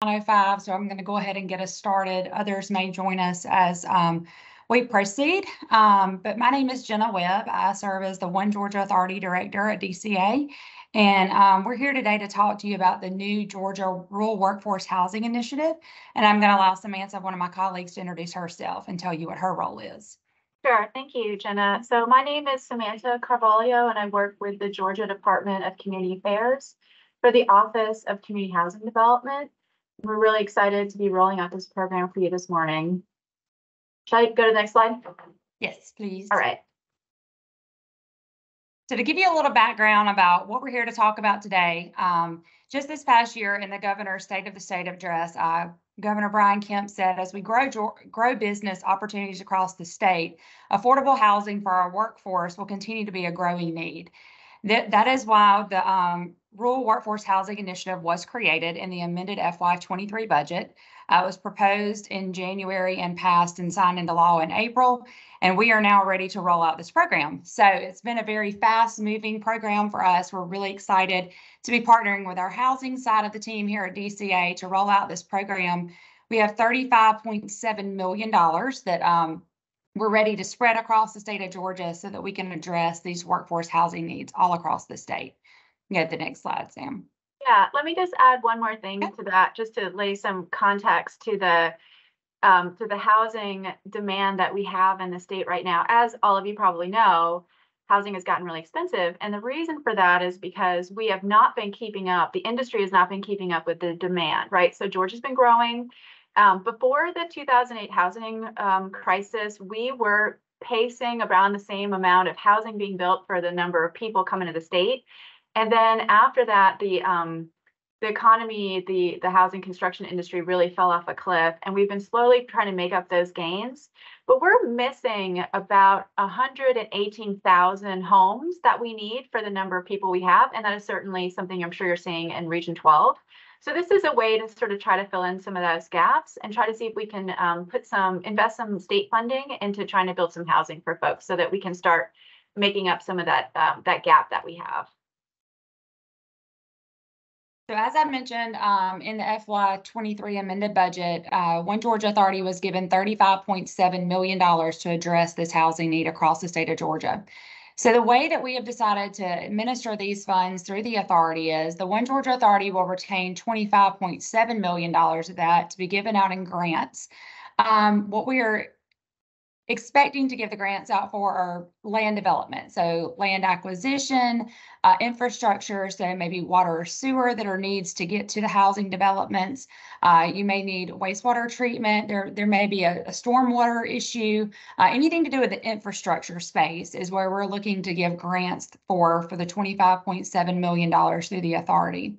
9:05, so I'm going to go ahead and get us started. Others may join us as we proceed. But my name is Jenna Webb. I serve as the One Georgia Authority Director at DCA. And we're here today to talk to you about the new Georgia Rural Workforce Housing Initiative. And I'm going to allow Samantha, one of my colleagues, to introduce herself and tell you what her role is. Sure. Thank you, Jenna. So my name is Samantha Carvalho, and I work with the Georgia Department of Community Affairs for the Office of Community Housing Development. We're really excited to be rolling out this program for you this morning. Shall I go to the next slide? Yes, please. All right. So to give you a little background about what we're here to talk about today, just this past year in the governor's State of the State address, Governor Brian Kemp said, as we grow business opportunities across the state, affordable housing for our workforce will continue to be a growing need. That is why the Rural Workforce Housing Initiative was created in the amended FY23 budget. It was proposed in January and passed and signed into law in April, and we are now ready to roll out this program. So it's been a very fast-moving program for us. We're really excited to be partnering with our housing side of the team here at DCA to roll out this program. We have $35.7 million that we're ready to spread across the state of Georgia so that we can address these workforce housing needs all across the state. Get the next slide, Sam. Yeah, let me just add one more thing to that, just to lay some context to the housing demand that we have in the state right now. As all of you probably know, housing has gotten really expensive. And the reason for that is because we have not been keeping up. The industry has not been keeping up with the demand, right? So Georgia's been growing. Before the 2008 housing crisis, we were pacing around the same amount of housing being built for the number of people coming to the state. And then after that, the economy, the housing construction industry really fell off a cliff, and we've been slowly trying to make up those gains. But we're missing about 118,000 homes that we need for the number of people we have, and that is certainly something I'm sure you're seeing in Region 12. So this is a way to sort of try to fill in some of those gaps and try to see if we can invest some state funding into trying to build some housing for folks so that we can start making up some of that gap that we have. So as I mentioned, in the FY23 amended budget, One Georgia Authority was given $35.7 million to address this housing need across the state of Georgia. So the way that we have decided to administer these funds through the authority is the One Georgia Authority will retain $25.7 million of that to be given out in grants. What we are expecting to give the grants out for are land development. So land acquisition, infrastructure, so maybe water or sewer that are needs to get to the housing developments. You may need wastewater treatment. There may be a stormwater issue. Anything to do with the infrastructure space is where we're looking to give grants for the $25.7 million through the authority.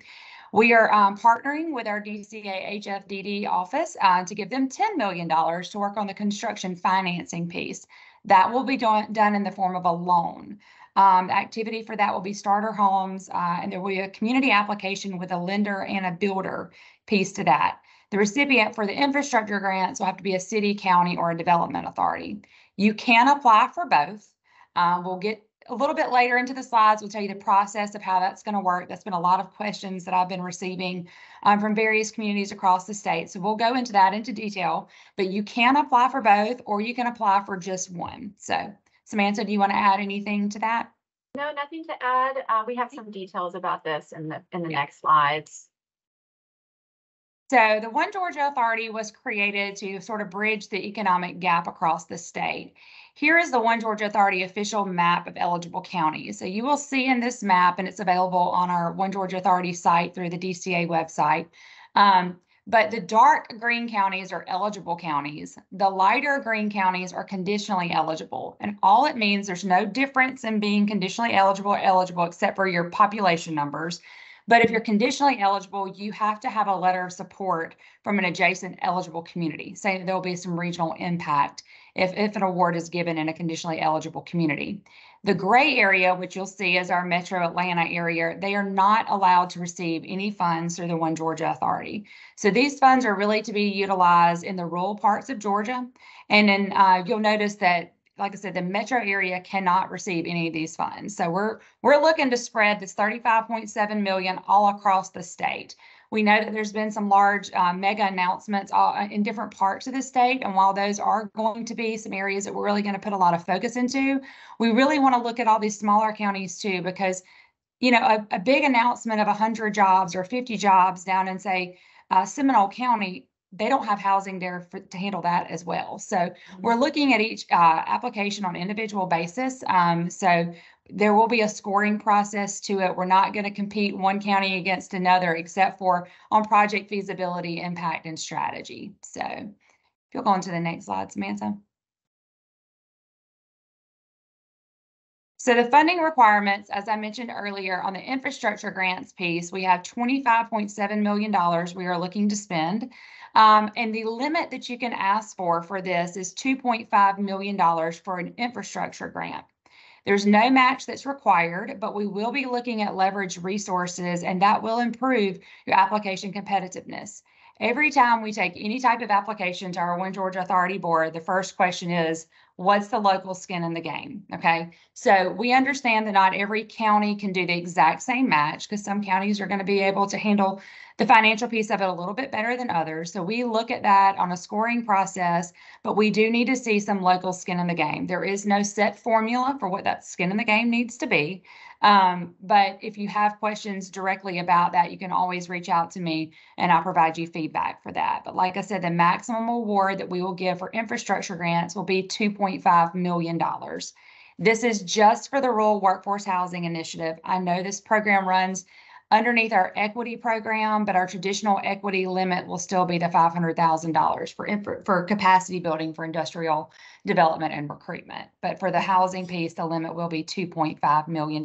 We are partnering with our DCA HFDD office to give them $10 million to work on the construction financing piece. That will be done in the form of a loan. The activity for that will be starter homes, and there will be a community application with a lender and a builder piece to that. The recipient for the infrastructure grants will have to be a city, county, or a development authority. You can apply for both. We'll get a little bit later into the slides, we'll tell you the process of how that's going to work. That's been a lot of questions that I've been receiving from various communities across the state. So we'll go into that into detail, but you can apply for both or you can apply for just one. So Samantha, do you want to add anything to that? No, nothing to add. We have some details about this in the next slides. So the One Georgia Authority was created to sort of bridge the economic gap across the state. Here is the One Georgia Authority official map of eligible counties. So you will see in this map, and it's available on our One Georgia Authority site through the DCA website. But the dark green counties are eligible counties. The lighter green counties are conditionally eligible. And all it means, there's no difference in being conditionally eligible or eligible except for your population numbers. But if you're conditionally eligible, you have to have a letter of support from an adjacent eligible community, saying that there'll be some regional impact if an award is given in a conditionally eligible community. The gray area, which you'll see is our Metro Atlanta area, they are not allowed to receive any funds through the One Georgia Authority. So these funds are really to be utilized in the rural parts of Georgia. And then you'll notice that, like I said, the metro area cannot receive any of these funds. So we're looking to spread this $35.7 million all across the state. We know that there's been some large mega announcements in different parts of the state. And while those are going to be some areas that we're really going to put a lot of focus into, we really want to look at all these smaller counties too, because a big announcement of 100 jobs or 50 jobs down in, say, Seminole County, they don't have housing there to handle that as well. So we're looking at each application on an individual basis. So there will be a scoring process to it. We're not going to compete one county against another, except for on project feasibility, impact, and strategy. So if you'll go on to the next slide, Samantha. So the funding requirements, as I mentioned earlier, on the infrastructure grants piece, we have $25.7 million we are looking to spend. And the limit that you can ask for this is $2.5 million for an infrastructure grant. There's no match that's required, but we will be looking at leverage resources, and that will improve your application competitiveness. Every time we take any type of application to our One Georgia Authority Board, the first question is, what's the local skin in the game? Okay, so we understand that not every county can do the exact same match, because some counties are going to be able to handle the financial piece of it a little bit better than others. So we look at that on a scoring process, but we do need to see some local skin in the game. There is no set formula for what that skin in the game needs to be. But if you have questions directly about that, you can always reach out to me and I'll provide you feedback for that. But like I said, the maximum award that we will give for infrastructure grants will be $2.5 million. This is just for the Rural Workforce Housing Initiative. I know this program runs underneath our equity program, but our traditional equity limit will still be the $500,000 for capacity building for industrial development and recruitment. But for the housing piece, the limit will be $2.5 million.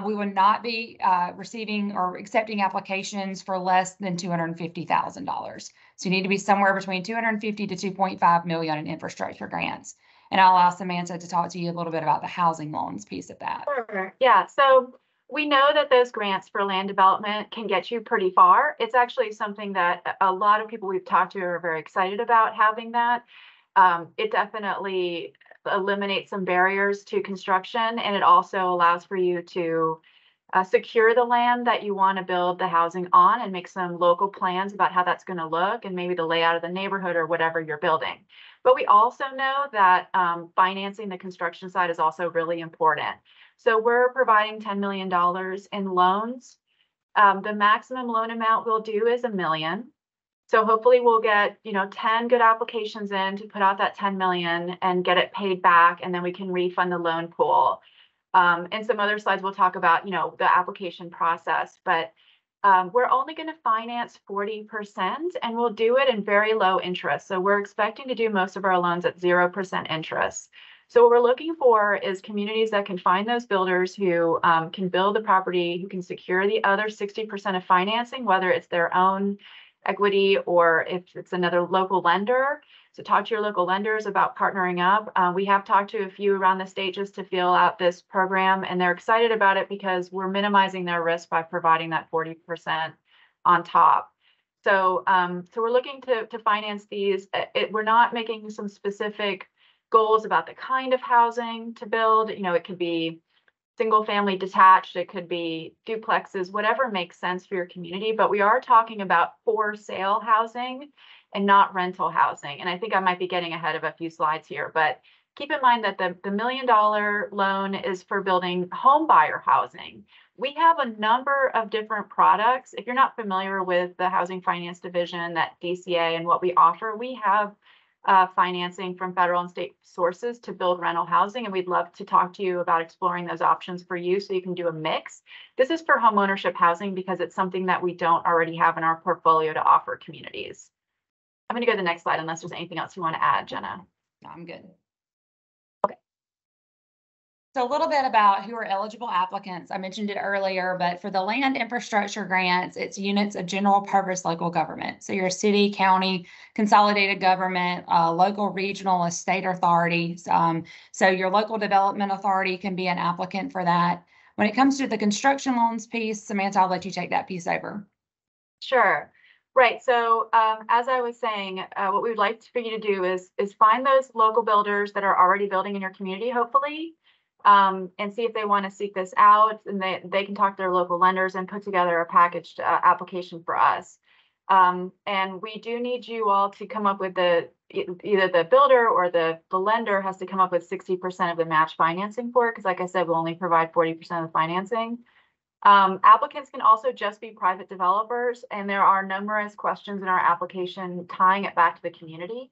We will not be receiving or accepting applications for less than $250,000. So you need to be somewhere between 250 to 2.5 million in infrastructure grants. And I'll ask Samantha to talk to you a little bit about the housing loans piece of that. Sure. Yeah. So we know that those grants for land development can get you pretty far. It's actually something that a lot of people we've talked to are very excited about having that. It definitely eliminates some barriers to construction, and it also allows for you to secure the land that you want to build the housing on and make some local plans about how that's going to look and maybe the layout of the neighborhood or whatever you're building. But we also know that financing the construction side is also really important. So we're providing $10 million in loans. The maximum loan amount we'll do is $1 million. So hopefully we'll get 10 good applications in to put out that 10 million and get it paid back, and then we can refund the loan pool. And some other slides we'll talk about the application process, but we're only going to finance 40%, and we'll do it in very low interest. So we're expecting to do most of our loans at 0% interest. So what we're looking for is communities that can find those builders who can build the property, who can secure the other 60% of financing, whether it's their own equity or if it's another local lender. So talk to your local lenders about partnering up. We have talked to a few around the state just to feel out this program, and they're excited about it because we're minimizing their risk by providing that 40% on top. So so we're looking to finance these. We're not making some specific goals about the kind of housing to build. It could be single family detached, it could be duplexes, whatever makes sense for your community. But we are talking about for sale housing and not rental housing. And I think I might be getting ahead of a few slides here, but keep in mind that the $1 million loan is for building home buyer housing. We have a number of different products. If you're not familiar with the Housing Finance Division, that DCA, and what we offer, we have financing from federal and state sources to build rental housing, and we'd love to talk to you about exploring those options for you so you can do a mix. This is for homeownership housing because it's something that we don't already have in our portfolio to offer communities. I'm going to go to the next slide unless there's anything else you want to add, Jenna. No, I'm good. Okay. So a little bit about who are eligible applicants. I mentioned it earlier, but for the land infrastructure grants, it's units of general purpose local government. So your city, county, consolidated government, local, regional, or state authorities. So your local development authority can be an applicant for that. When it comes to the construction loans piece, Samantha, I'll let you take that piece over. Sure. Right. So as I was saying, what we would like for you to do is find those local builders that are already building in your community, hopefully. and see if they want to seek this out, and they can talk to their local lenders and put together a packaged application for us. And we do need you all to come up with either the builder or the lender has to come up with 60% of the match financing for it, because like I said, we'll only provide 40% of the financing. Applicants can also just be private developers, and there are numerous questions in our application tying it back to the community.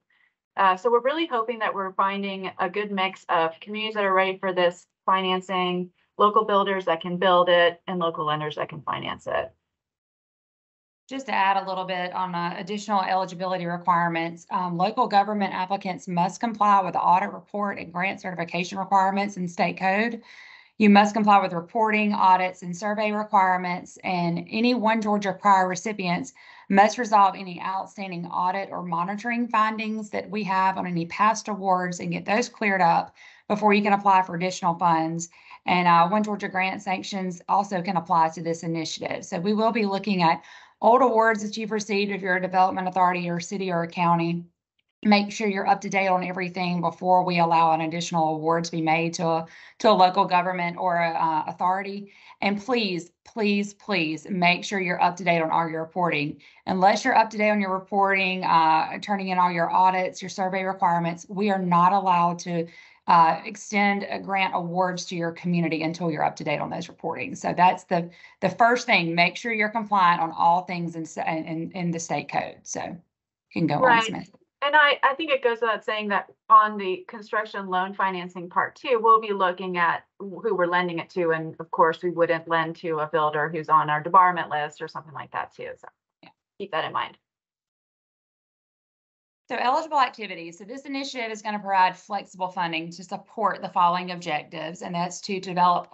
So we're really hoping that we're finding a good mix of communities that are ready for this financing, local builders that can build it, and local lenders that can finance it. Just to add a little bit on additional eligibility requirements, local government applicants must comply with the audit report and grant certification requirements in state code. You must comply with reporting, audits, and survey requirements, and any One Georgia prior recipients must resolve any outstanding audit or monitoring findings that we have on any past awards and get those cleared up before you can apply for additional funds. And One Georgia grant sanctions also can apply to this initiative. So we will be looking at old awards that you've received if you're a development authority or city or a county. Make sure you're up to date on everything before we allow an additional award to be made to a local government or a authority. And please, please, please make sure you're up to date on all your reporting. Unless you're up to date on your reporting, turning in all your audits, your survey requirements, we are not allowed to extend grant awards to your community until you're up to date on those reporting. So that's the first thing. Make sure you're compliant on all things in the state code. So you can go on, Smith. And I think it goes without saying that on the construction loan financing part too, we'll be looking at who we're lending it to. And of course, we wouldn't lend to a builder who's on our debarment list or something like that too. So yeah, keep that in mind. So eligible activities. So this initiative is going to provide flexible funding to support the following objectives, and that's to develop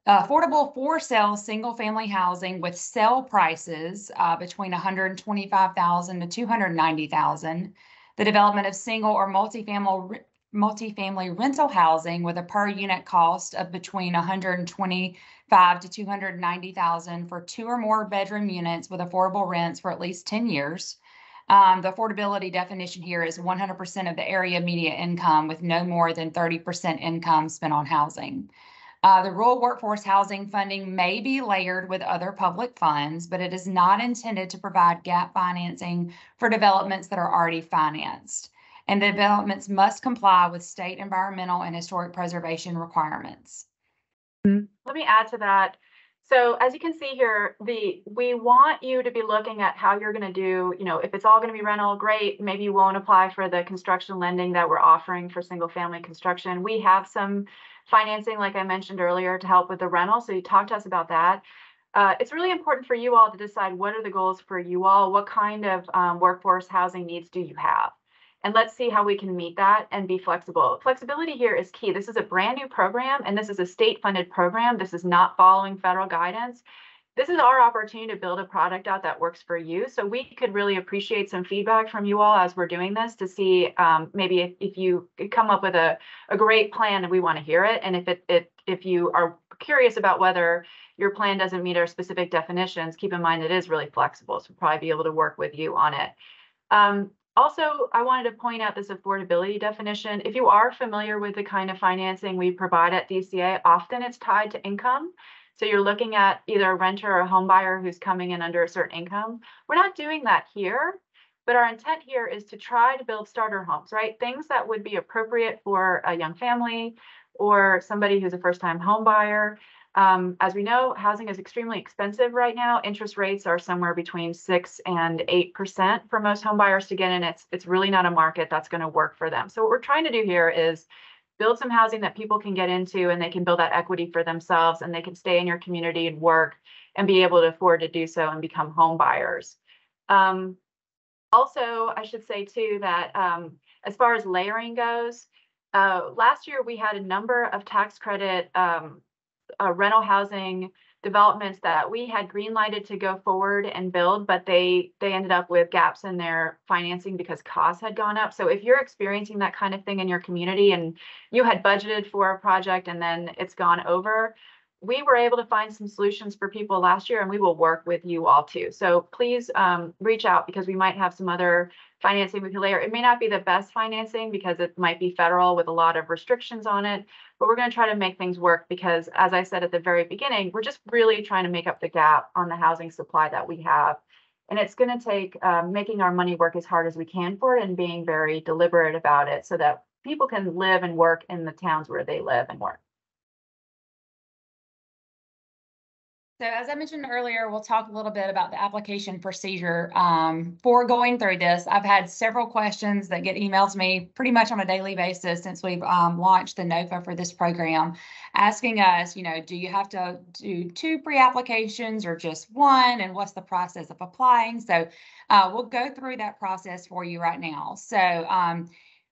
affordable for-sale single-family housing with sale prices between $125,000 to $290,000. The development of single or multifamily rental housing with a per-unit cost of between $125,000 to $290,000 for 2 or more bedroom units with affordable rents for at least 10 years. The affordability definition here is 100% of the area median income with no more than 30% income spent on housing. The rural workforce housing funding may be layered with other public funds, but it is not intended to provide gap financing for developments that are already financed. And the developments must comply with state environmental and historic preservation requirements. Let me add to that. So as you can see here, we want you to be looking at how you're going to do, if it's all going to be rental, great. Maybe you won't apply for the construction lending that we're offering for single family construction. We have some financing, like I mentioned earlier, to help with the rental. So you talk to us about that. It's really important for you all to decide what are the goals for you all, what kind of workforce housing needs do you have? And let's see how we can meet that and be flexible. Flexibility here is key. This is a brand new program, and this is a state-funded program. This is not following federal guidance. This is our opportunity to build a product out that works for you. So we could really appreciate some feedback from you all as we're doing this to see maybe if you come up with a great plan and we want to hear it. And if you are curious about whether your plan doesn't meet our specific definitions, keep in mind it is really flexible. So we'll probably be able to work with you on it. Also, I wanted to point out this affordability definition. If you are familiar with the kind of financing we provide at DCA, often it's tied to income. So you're looking at either a renter or a home buyer who's coming in under a certain income. We're not doing that here, but our intent here is to try to build starter homes, right? Things that would be appropriate for a young family or somebody who's a first-time home buyer. As we know, housing is extremely expensive right now. Interest rates are somewhere between 6 and 8% for most home buyers to get in. It's really not a market that's going to work for them. So what we're trying to do here is build some housing that people can get into, and they can build that equity for themselves, and they can stay in your community and work and be able to afford to do so and become home buyers. Also, I should say too that as far as layering goes, last year we had a number of tax credit rental housing developments that we had green lighted to go forward and build, but they ended up with gaps in their financing because costs had gone up. So if you're experiencing that kind of thing in your community and you had budgeted for a project and then it's gone over, we were able to find some solutions for people last year, and we will work with you all too. So please reach out, because we might have some other financing we can layer. It may not be the best financing because it might be federal with a lot of restrictions on it, but we're going to try to make things work because, as I said at the very beginning, we're just really trying to make up the gap on the housing supply that we have. And it's going to take making our money work as hard as we can for it and being very deliberate about it so that people can live and work in the towns where they live and work. So as I mentioned earlier, we'll talk a little bit about the application procedure. For going through this, I've had several questions that get emailed to me pretty much on a daily basis since we've launched the NOFA for this program, asking us, do you have to do 2 pre-applications or just 1? And what's the process of applying? So we'll go through that process for you right now. So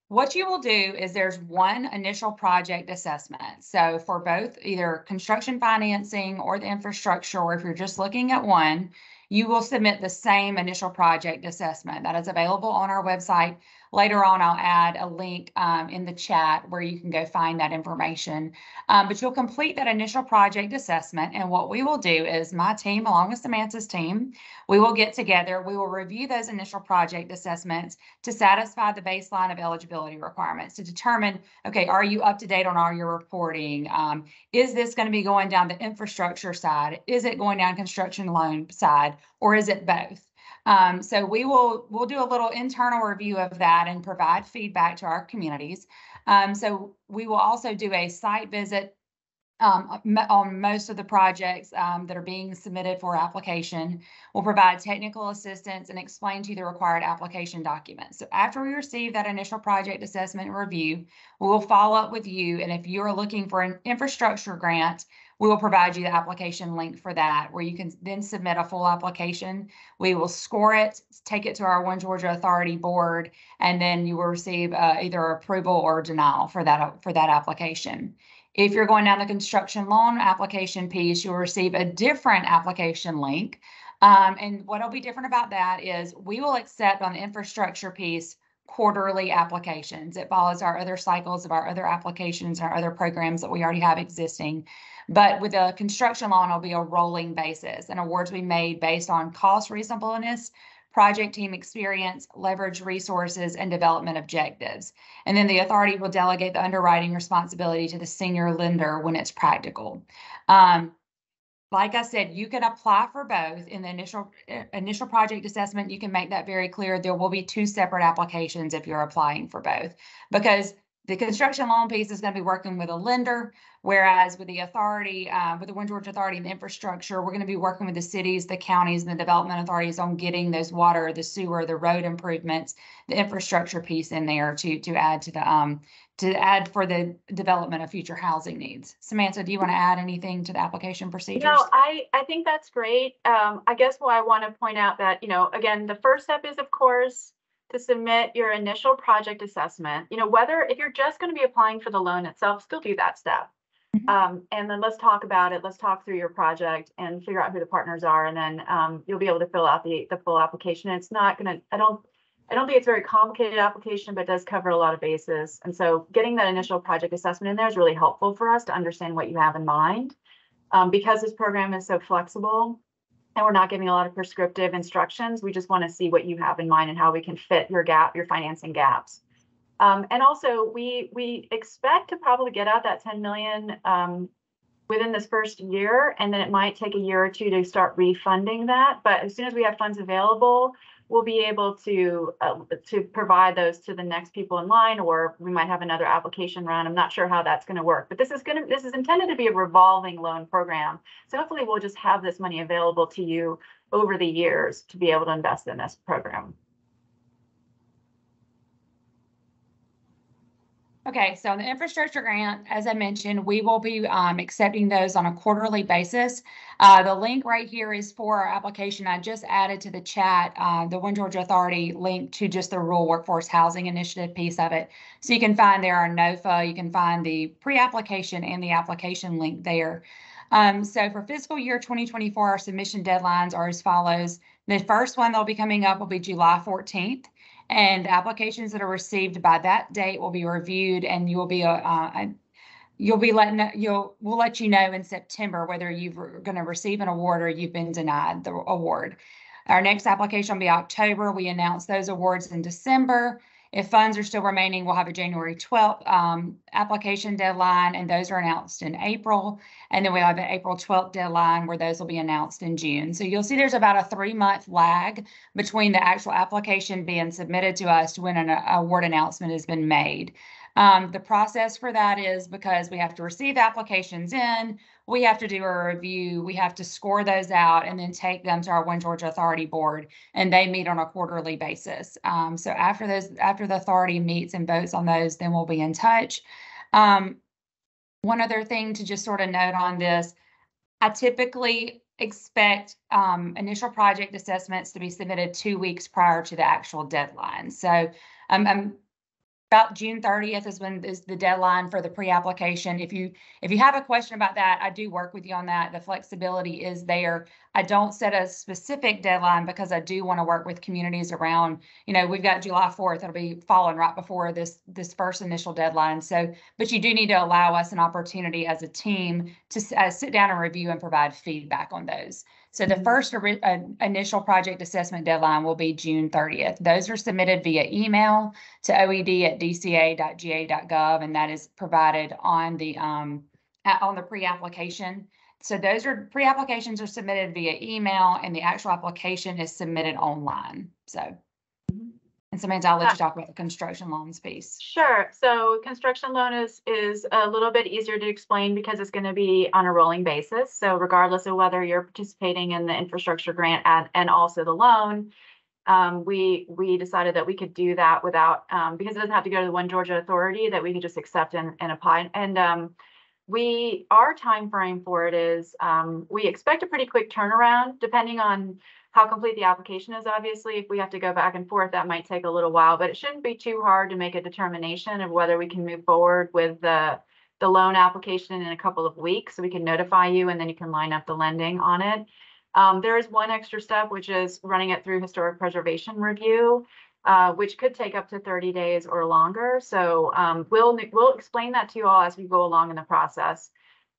what you will do is there's 1 initial project assessment. So for both either construction financing or the infrastructure, or if you're just looking at one, you will submit the same initial project assessment that is available on our website. Later on, I'll add a link in the chat where you can go find that information. But you'll complete that initial project assessment. And what we will do is my team, along with Samantha's team, we will get together. We will review those initial project assessments to satisfy the baseline of eligibility requirements to determine, okay, are you up to date on all your reporting? Is this going to be going down the infrastructure side? Is it going down construction loan side? Or is it both? So we'll do a little internal review of that and provide feedback to our communities. So we will also do a site visit on most of the projects that are being submitted for application. We'll provide technical assistance and explain to you the required application documents. So after we receive that initial project assessment review, we will follow up with you. And if you're looking for an infrastructure grant, we will provide you the application link for that, where you can then submit a full application. We will score it, take it to our One Georgia Authority board, and then you will receive either approval or denial for that application. If you're going down the construction loan application piece, you'll receive a different application link. And what'll be different about that is we will accept on the infrastructure piece quarterly applications. It follows our other cycles of our other applications and our other programs that we already have existing. But with a construction loan, it'll be a rolling basis, and awards will be made based on cost reasonableness, project team experience, leverage resources, and development objectives. And then the authority will delegate the underwriting responsibility to the senior lender when it's practical. Like I said, you can apply for both. In the initial project assessment, you can make that very clear. There will be 2 separate applications if you're applying for both, because the construction loan piece is going to be working with a lender, whereas with the authority, with the One Georgia Authority and the infrastructure, we're going to be working with the cities, the counties, and the development authorities on getting those water, the sewer, the road improvements, the infrastructure piece in there to add to the to add for the development of future housing needs. Samantha, do you want to add anything to the application procedures? No, I think that's great. I guess what I want to point out that, again, the first step is, of course, to submit your initial project assessment. Whether if you're just going to be applying for the loan itself, still do that step. And then let's talk about it. Let's talk through your project and figure out who the partners are. And then you'll be able to fill out the full application. It's not going to, I don't think it's a very complicated application, but it does cover a lot of bases. And so getting that initial project assessment in there is really helpful for us to understand what you have in mind. Because this program is so flexible and we're not giving a lot of prescriptive instructions, we just want to see what you have in mind and how we can fit your financing gaps. And also we expect to probably get out that 10 million within this first year, and then it might take a year or 2 to start refunding that. But as soon as we have funds available, we'll be able to provide those to the next people in line, or we might have another application run. I'm not sure how that's going to work, but this is intended to be a revolving loan program. So hopefully we'll just have this money available to you over the years to be able to invest in this program. Okay, so the infrastructure grant, as I mentioned, we will be accepting those on a quarterly basis. The link right here is for our application. I just added to the chat the One Georgia Authority link to just the Rural Workforce Housing Initiative piece of it. So you can find there our NOFA, you can find the pre-application and the application link there. So for fiscal year 2024, our submission deadlines are as follows. The first one that'll be coming up will be July 14th. And applications that are received by that date will be reviewed, and you will be we'll let you know in September whether you're going to receive an award or you've been denied the award. Our next application will be October. We announce those awards in December. If funds are still remaining, we'll have a January 12th application deadline, and those are announced in April. And then we have an April 12th deadline where those will be announced in June. So you'll see there's about a 3-month lag between the actual application being submitted to us to when an award announcement has been made. The process for that is because we have to receive applications in, we have to do a review, we have to score those out and then take them to our One Georgia Authority Board, and they meet on a quarterly basis. So after the authority meets and votes on those, then we'll be in touch. One other thing to just sort of note on this, I typically expect initial project assessments to be submitted 2 weeks prior to the actual deadline. So about June 30th is the deadline for the pre-application. If you have a question about that, I do work with you on that. The flexibility is there. I don't set a specific deadline because I do want to work with communities around, we've got July 4th. It'll be falling right before this first initial deadline. So, but you do need to allow us an opportunity as a team to sit down and review and provide feedback on those. So the first initial project assessment deadline will be June 30th. Those are submitted via email to oed@dca.ga.gov, and that is provided on the pre-application. So those pre-applications are submitted via email, and the actual application is submitted online. So, and Samantha, I'll let you talk about the construction loans piece. Sure. So construction loan is a little bit easier to explain because it's going to be on a rolling basis. So regardless of whether you're participating in the infrastructure grant and also the loan, we decided that we could do that without, because it doesn't have to go to the One Georgia Authority, that we can just accept and apply. And our time frame for it is, we expect a pretty quick turnaround, depending on how complete the application is. Obviously, if we have to go back and forth, that might take a little while, but it shouldn't be too hard to make a determination of whether we can move forward with the loan application in a couple of weeks, so we can notify you and then you can line up the lending on it. There is one extra step, which is running it through historic preservation review, which could take up to 30 days or longer. So we'll explain that to you all as we go along in the process.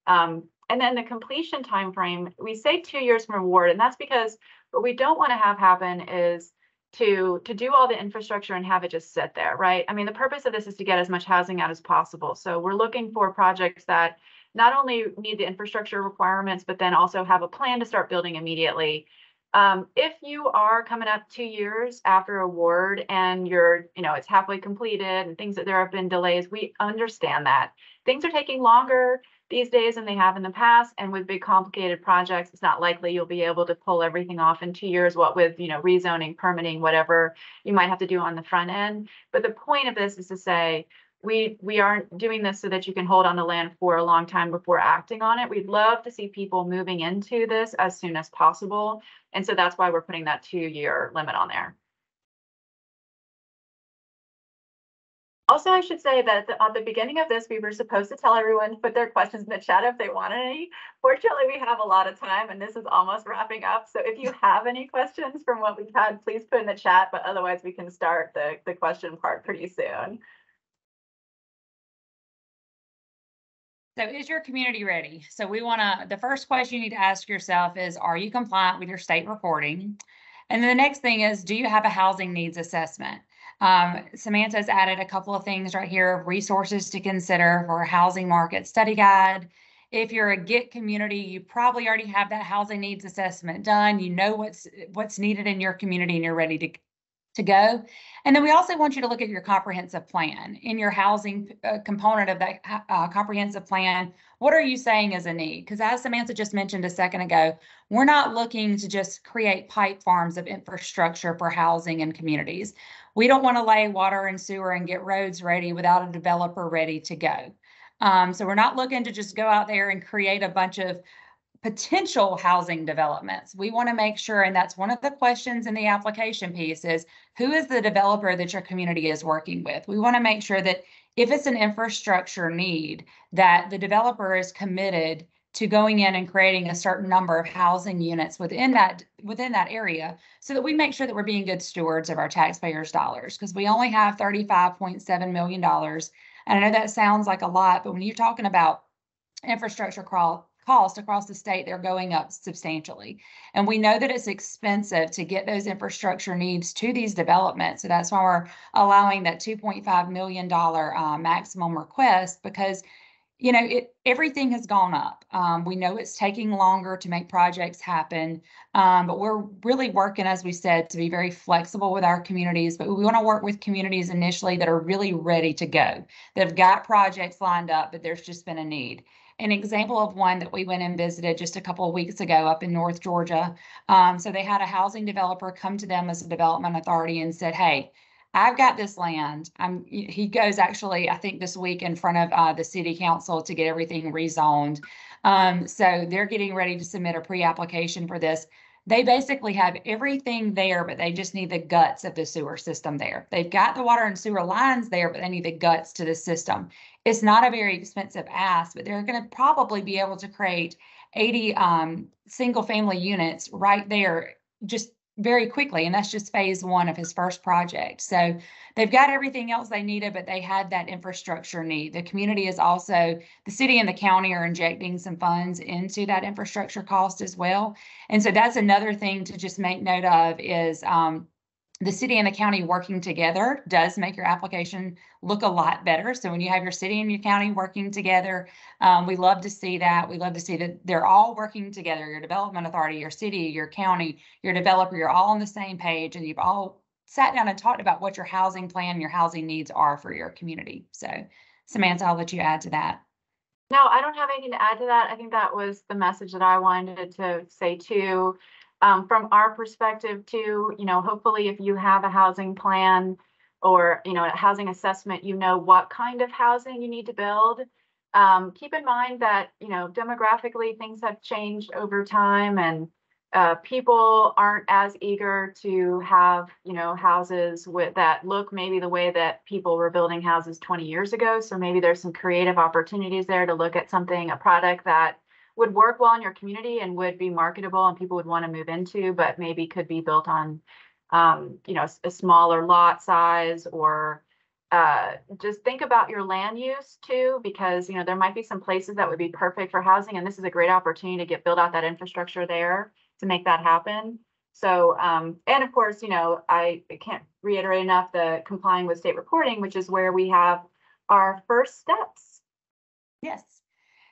And then the completion time frame, we say 2 years from award, and that's because what we don't want to have happen is to do all the infrastructure and have it just sit there, right? I mean, the purpose of this is to get as much housing out as possible. So we're looking for projects that not only meet the infrastructure requirements, but then also have a plan to start building immediately. If you are coming up 2 years after award and it's halfway completed and things that there have been delays, we understand that. Things are taking longer these days than they have in the past, and with big complicated projects, it's not likely you'll be able to pull everything off in 2 years, what with rezoning, permitting, whatever you might have to do on the front end. But the point of this is to say we aren't doing this so that you can hold on to land for a long time before acting on it. We'd love to see people moving into this as soon as possible, and so that's why we're putting that 2-year limit on there. Also, I should say that at the beginning of this, we were supposed to tell everyone to put their questions in the chat if they wanted any. Fortunately, we have a lot of time and this is almost wrapping up. So if you have any questions from what we've had, please put in the chat, but otherwise we can start the question part pretty soon. So is your community ready? So the first question you need to ask yourself is, are you compliant with your state reporting? And then the next thing is, do you have a housing needs assessment? Samantha's added a couple of things right here of resources to consider for a housing market study guide. If you're a GET community, you probably already have that housing needs assessment done. You know what's needed in your community and you're ready to go. And then we also want you to look at your comprehensive plan. In your housing component of that comprehensive plan, what are you saying is a need? Because as Samantha just mentioned a second ago, we're not looking to just create pipe farms of infrastructure for housing and communities. We don't want to lay water and sewer and get roads ready without a developer ready to go. So we're not looking to just go out there and create a bunch of potential housing developments. We want to make sure, and that's one of the questions in the application piece, is who is the developer that your community is working with? We want to make sure that if it's an infrastructure need, that the developer is committed to going in and creating a certain number of housing units within that area, so that we make sure that we're being good stewards of our taxpayers' dollars, because we only have $35.7 million. And I know that sounds like a lot, but when you're talking about infrastructure cost across the state, they're going up substantially. And we know that it's expensive to get those infrastructure needs to these developments. So that's why we're allowing that $2.5 million maximum request, because everything has gone up. We know it's taking longer to make projects happen, but we're really working, as we said, to be very flexible with our communities. But we want to work with communities initially that are really ready to go, that have got projects lined up, but there's just been a need. An example of one that we went and visited just a couple of weeks ago up in North Georgia. So they had a housing developer come to them as a development authority and said, "Hey, I've got this land." He goes actually, I think this week in front of the city council to get everything rezoned. So they're getting ready to submit a pre-application for this. They basically have everything there, but they just need the guts of the sewer system there. They've got the water and sewer lines there, but they need the guts to the system. It's not a very expensive ask, but they're going to probably be able to create 80 single family units right there just very quickly. And that's just phase one of his first project. So they've got everything else they needed, but they had that infrastructure need. The community is also, the city and the county are injecting some funds into that infrastructure cost as well. And so that's another thing to just make note of is the city and the county working together does make your application look a lot better. So when you have your city and your county working together, we love to see that. We love to see that they're all working together. Your development authority, your city, your county, your developer, you're all on the same page, and you've all sat down and talked about what your housing plan, your housing needs are for your community. So Samantha, I'll let you add to that. No, I don't have anything to add to that. I think that was the message that I wanted to say too. From our perspective too, hopefully if you have a housing plan or, a housing assessment, what kind of housing you need to build. Keep in mind that, demographically things have changed over time, and people aren't as eager to have, houses that look maybe the way that people were building houses 20 years ago. So maybe there's some creative opportunities there to look at a product that would work well in your community and would be marketable and people would want to move into, but maybe could be built on, a smaller lot size, or just think about your land use too, because, there might be some places that would be perfect for housing. And this is a great opportunity to build out that infrastructure there to make that happen. So, and of course, I can't reiterate enough the complying with state reporting, which is where we have our first steps. Yes.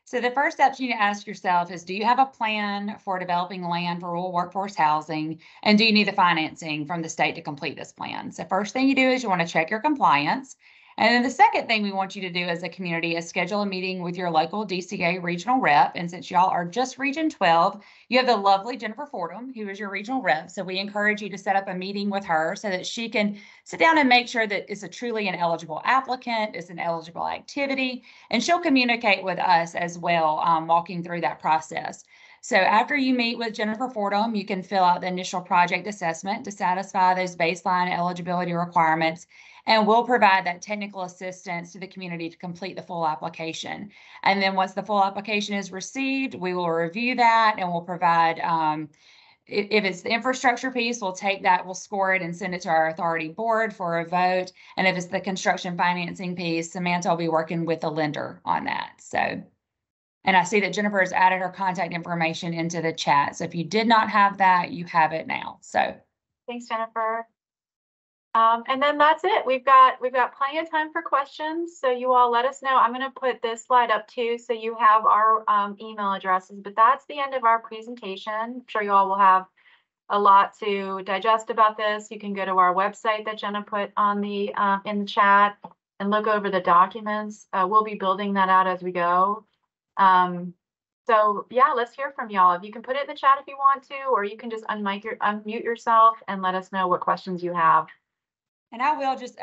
So the first steps you need to ask yourself is, do you have a plan for developing land for rural workforce housing? And do you need the financing from the state to complete this plan? So first thing you do is you want to check your compliance. And then the second thing we want you to do as a community is schedule a meeting with your local DCA regional rep. And since y'all are just Region 12, you have the lovely Jennifer Fordham, who is your regional rep. So we encourage you to set up a meeting with her so that she can sit down and make sure that it's a truly an eligible applicant, it's an eligible activity, and she'll communicate with us as well, walking through that process. So after you meet with Jennifer Fordham, you can fill out the initial project assessment to satisfy those baseline eligibility requirements, and we'll provide that technical assistance to the community to complete the full application. And then once the full application is received, we will review that and we'll provide, if it's the infrastructure piece, we'll take that, we'll score it and send it to our authority board for a vote. And if it's the construction financing piece, Samantha will be working with the lender on that. So, and I see that Jennifer has added her contact information into the chat. So if you did not have that, you have it now. So thanks, Jennifer. And then that's it. We've got plenty of time for questions. So you all let us know. I'm going to put this slide up too, so you have our email addresses, but that's the end of our presentation. I'm sure you all will have a lot to digest about this. You can go to our website that Jenna put on the in the chat and look over the documents. We'll be building that out as we go. So yeah, let's hear from y'all. If you can put it in the chat if you want to, or you can just unmute yourself and let us know what questions you have. And I will just,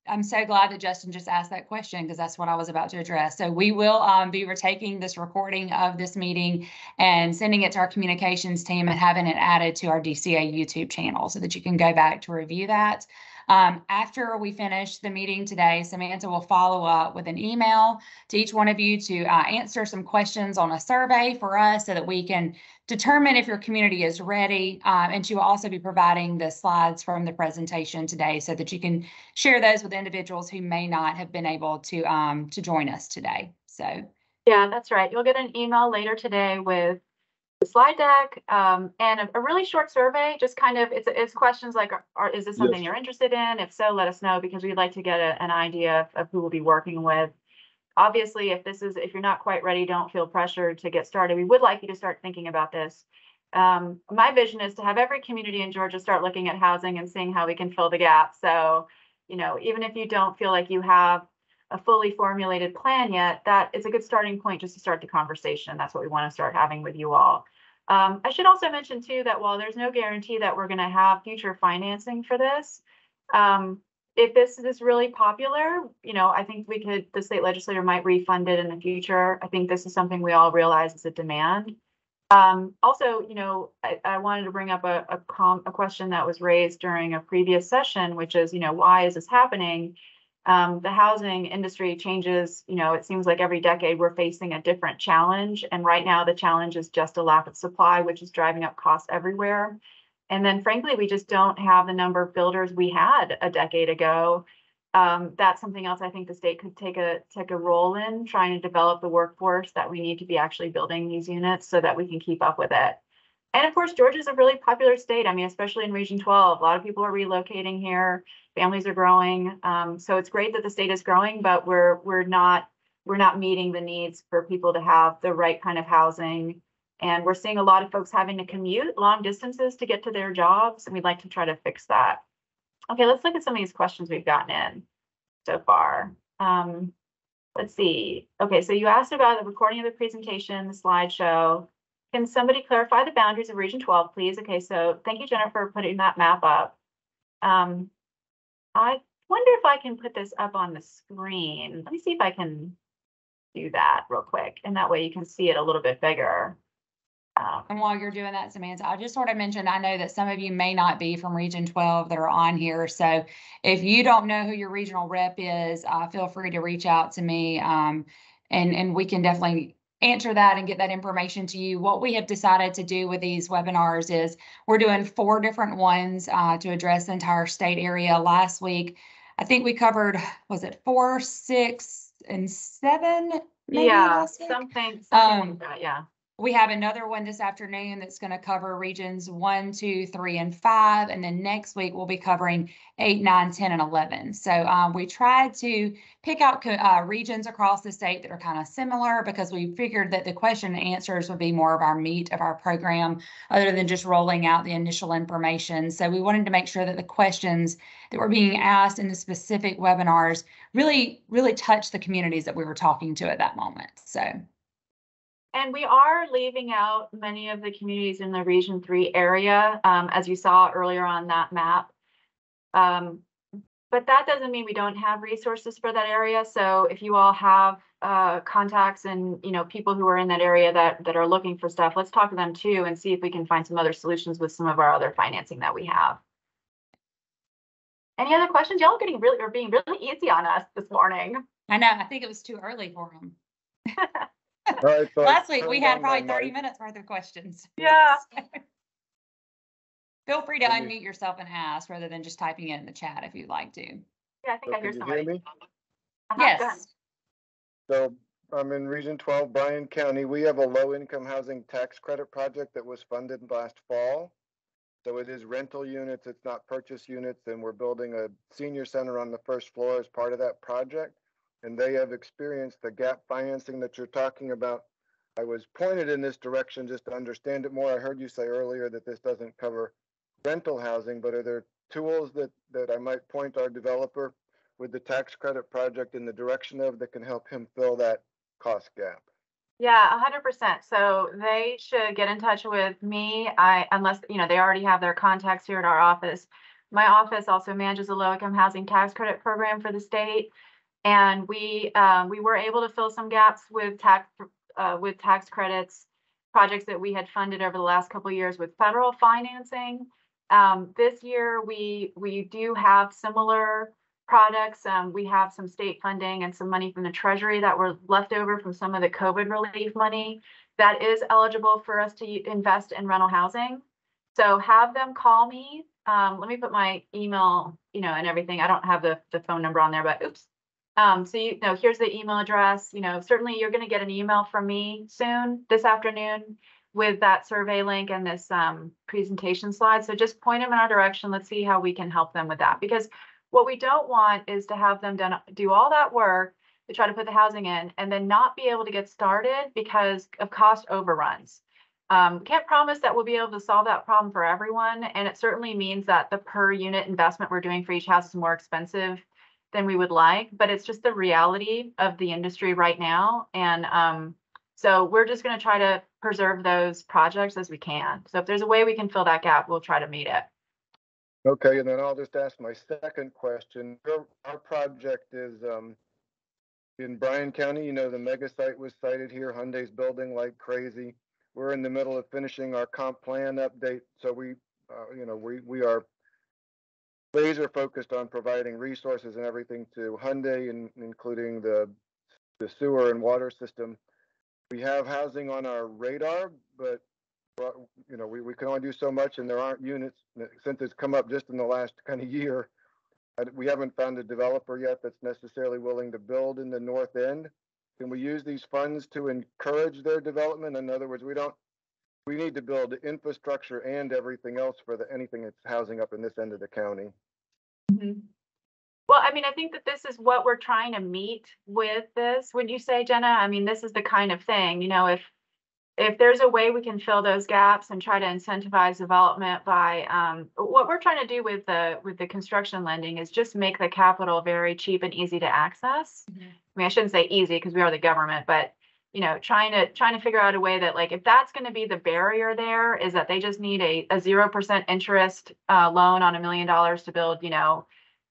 I'm so glad that Justin just asked that question, because that's what I was about to address. So we will be retaking this recording of this meeting and sending it to our communications team and having it added to our DCA YouTube channel so that you can go back to review that. After we finish the meeting today, Samantha will follow up with an email to each one of you to answer some questions on a survey for us so that we can determine if your community is ready. And she will also be providing the slides from the presentation today so that you can share those with individuals who may not have been able to join us today. So yeah, that's right. You'll get an email later today with the slide deck and a really short survey. Just kind of it's questions like, is this something you're interested in? If so, let us know, because we'd like to get an idea of who we'll be working with. Obviously, if you're not quite ready, don't feel pressured to get started. We would like you to start thinking about this. My vision is to have every community in Georgia start looking at housing and seeing how we can fill the gap. So, even if you don't feel like you have a fully formulated plan yet, that is a good starting point just to start the conversation. That's what we want to start having with you all. I should also mention too that while there's no guarantee that we're going to have future financing for this, if this is really popular, I think the state legislature might refund it in the future. I think this is something we all realize is a demand. Also, I wanted to bring up a question that was raised during a previous session, which is, why is this happening? The housing industry changes, it seems like every decade we're facing a different challenge. And right now the challenge is just a lack of supply, which is driving up costs everywhere. And then frankly, we just don't have the number of builders we had a decade ago. That's something else I think the state could take a role in, trying to develop the workforce that we need to be actually building these units so that we can keep up with it. And of course, Georgia is a really popular state. I mean, especially in Region 12, a lot of people are relocating here. Families are growing. So it's great that the state is growing, but we're not meeting the needs for people to have the right kind of housing. And we're seeing a lot of folks having to commute long distances to get to their jobs, and we'd like to try to fix that. Okay, let's look at some of these questions we've gotten in so far. Let's see. Okay, so you asked about the recording of the presentation, the slideshow. Can somebody clarify the boundaries of Region 12, please? Okay, so thank you, Jennifer, for putting that map up. I wonder if I can put this up on the screen. Let me see if I can do that real quick, and that way you can see it a little bit bigger. And while you're doing that, Samantha, I just sort of mentioned, I know that some of you may not be from Region 12 that are on here. So if you don't know who your regional rep is, feel free to reach out to me, and we can definitely answer that and get that information to you. What we have decided to do with these webinars is we're doing 4 different ones to address the entire state area. Last week, I think we covered, was it 4, 6, and 7? Maybe yeah, something like that, yeah. We have another one this afternoon that's going to cover regions 1, 2, 3, and 5. And then next week we'll be covering 8, 9, 10, and 11. So we tried to pick out regions across the state that are kind of similar, because we figured that the question and answers would be more of our meat of our program, other than just rolling out the initial information. So we wanted to make sure that the questions that were being asked in the specific webinars really, really touched the communities that we were talking to at that moment. So. And we are leaving out many of the communities in the Region 3 area, as you saw earlier on that map. But that doesn't mean we don't have resources for that area. So if you all have contacts and people who are in that area that are looking for stuff, let's talk to them too and see if we can find some other solutions with some of our other financing that we have. Any other questions? Y'all are being really easy on us this morning. I know. I think it was too early for them. Right, so Last week we had probably 30 minutes worth of questions. Yeah. Feel free to unmute yourself and ask, rather than just typing it in the chat if you'd like to. Yeah, I think I hear somebody. Me? Yes. So I'm in Region 12, Bryan County. We have a low-income housing tax credit project that was funded last fall. So it is rental units, it's not purchase units, and we're building a senior center on the first floor as part of that project. And they have experienced the gap financing that you're talking about. I was pointed in this direction just to understand it more. I heard you say earlier that this doesn't cover rental housing, but are there tools that I might point our developer with the tax credit project in the direction of that can help him fill that cost gap? Yeah, 100%. So they should get in touch with me. Unless they already have their contacts here at our office. My office also manages a low-income housing tax credit program for the state. And we were able to fill some gaps with tax credits projects that we had funded over the last couple of years with federal financing. This year we do have similar products. We have some state funding and some money from the Treasury that were left over from some of the COVID relief money that is eligible for us to invest in rental housing. So have them call me. Let me put my email, and everything. I don't have the phone number on there, but oops. So, here's the email address. Certainly you're going to get an email from me soon this afternoon with that survey link and this presentation slide. So just point them in our direction. Let's see how we can help them with that. Because what we don't want is to have them do all that work to try to put the housing in and then not be able to get started because of cost overruns. Can't promise that we'll be able to solve that problem for everyone. And it certainly means that the per unit investment we're doing for each house is more expensive than we would like, but it's just the reality of the industry right now. And so we're just going to try to preserve those projects as we can. So if there's a way we can fill that gap, we'll try to meet it. Okay, and then I'll just ask my second question. Our project is in Bryan County. The mega site was sited here. Hyundai's building like crazy. We're in the middle of finishing our comp plan update, so we are laser focused on providing resources and everything to Hyundai, including the sewer and water system. We have housing on our radar, but we can only do so much, and there aren't units since it's come up just in the last kind of year. We haven't found a developer yet that's necessarily willing to build in the north end. Can we use these funds to encourage their development? In other words, we need to build infrastructure and everything else for anything that's housing up in this end of the county. Mm-hmm. Well, I think that this is what we're trying to meet with this. Would you say, Jenna? This is the kind of thing, if there's a way we can fill those gaps and try to incentivize development by what we're trying to do with the construction lending is just make the capital very cheap and easy to access. Mm-hmm. I shouldn't say easy because we are the government, but trying to figure out a way that, like, if that's going to be the barrier, there is that they just need a 0% interest loan on $1 million to build